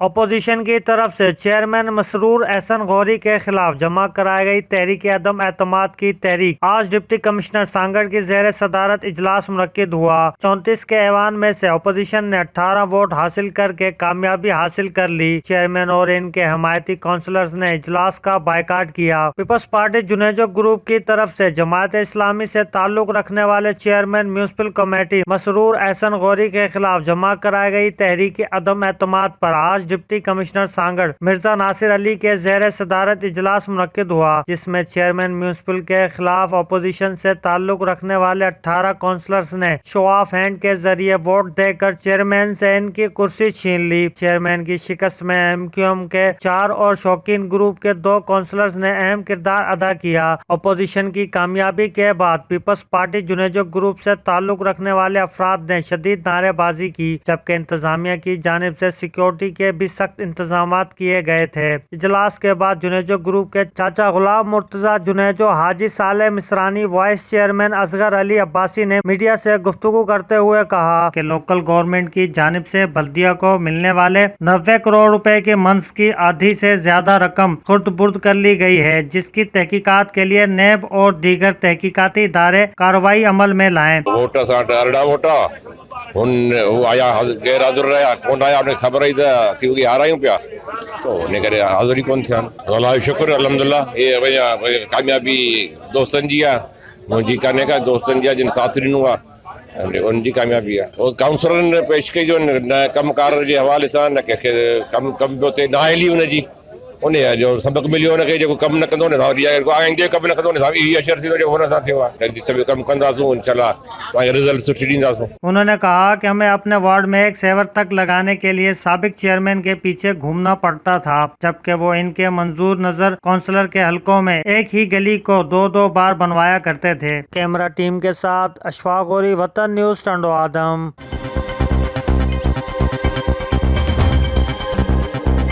Opposition کی طرف سے چیئرمین مسرور احسن غوری کے خلاف جمع کرائی گئی تحریک عدم اعتماد کی تحریک۔ آج ڈپٹی کمشنر سانگڑ کی زیر صدارت اجلاس منعقد ہوا۔ 34 کے ایوان میں سے اپوزیشن نے 18 ووٹ حاصل کر کے کامیابی حاصل کر لی۔ چیئرمین اور ان کے حمایتی کونسلرز نے اجلاس کا بائیکاٹ کیا۔ پیپلز پارٹی جنیجو گروپ کی طرف سے جماعت اسلامی سے تعلق رکھنے والے چیئرمین میونسپل کمیٹی مسرور احسن غوری کے خلاف جمع کرائی گئی تحریک عدم اعتماد پر آج ڈپٹی کمشنر سانگڑ مرزا ناصر علی کے زیر صدارت اجلاس منعقد ہوا، جس میں چیئرمین میونسپل کے خلاف اپوزیشن سے تعلق رکھنے والے 18 کونسلرز نے شو آف ہینڈ کے ذریعے ووٹ دے کر چیئرمین سے ان کی کرسی چھین لی۔ چیئرمین کی شکست میں ایم کیو ایم کے 4 اور شوقین گروپ کے 2 کونسلرز نے اہم کردار ادا کیا۔ اپوزیشن کی کامیابی کے بعد پیپلز پارٹی جنیجو گروپ سے تعلق رکھنے والے افراد نے شدید نعرے بازی کی، جبکہ انتظامیہ کی جانب سے سیکیورٹی کے بھی سخت انتظامات کیے گئے تھے۔ اجلاس کے بعد جنیجو گروپ کے چاچا غلام مرتضیٰ جنیجو، حاجی صالح مصرانی، وائس چیئرمین اصغر علی عباسی نے میڈیا سے گفتگو کرتے ہوئے کہا کہ لوکل گورنمنٹ کی جانب سے بلدیہ کو ملنے والے 90 کروڑ روپے کے منز کی آدھی سے زیادہ رقم خرد برد کر لی گئی ہے، جس کی تحقیقات کے لیے نیب اور دیگر تحقیقاتی ادارے کارروائی عمل میں لائیں۔ غیر حاضر رہا کون آیا انہیں خبر آئی تھی کہ آ رہا ہوں پیا تو انہیں کرے حاضر ہی کون تھا۔ اللہ شکر الحمدللہ یہ کامیابی دوستن جی ہے مجھے کرنے کا دوستن جی جن ساتھرین ہوا ان کی کامیابی ہے۔ اور کاؤنسلر نے پیش کی جو کم کار کے حوالے سے نہ کہ کم کم پہ نااہلی ان کی انہیں جو سبق ملو ان جو کم نہ کندو آئندے کم نہ کندو یہ اشر تھی جو ہونا تھا سب کم کنداسوں انشاءاللہ رزلٹ سٹھی ڈینداسوں۔ انہوں نے کہا کہ ہمیں اپنے وارڈ میں ایک سیور تک لگانے کے لیے سابق چیئرمین کے پیچھے گھومنا پڑتا تھا، جبکہ وہ ان کے منظور نظر کونسلر کے حلقوں میں ایک ہی گلی کو 2 بار بنوایا کرتے تھے۔ کیمرہ ٹیم کے ساتھ اشفاق غوری، وطن نیوز، ٹنڈو آدم۔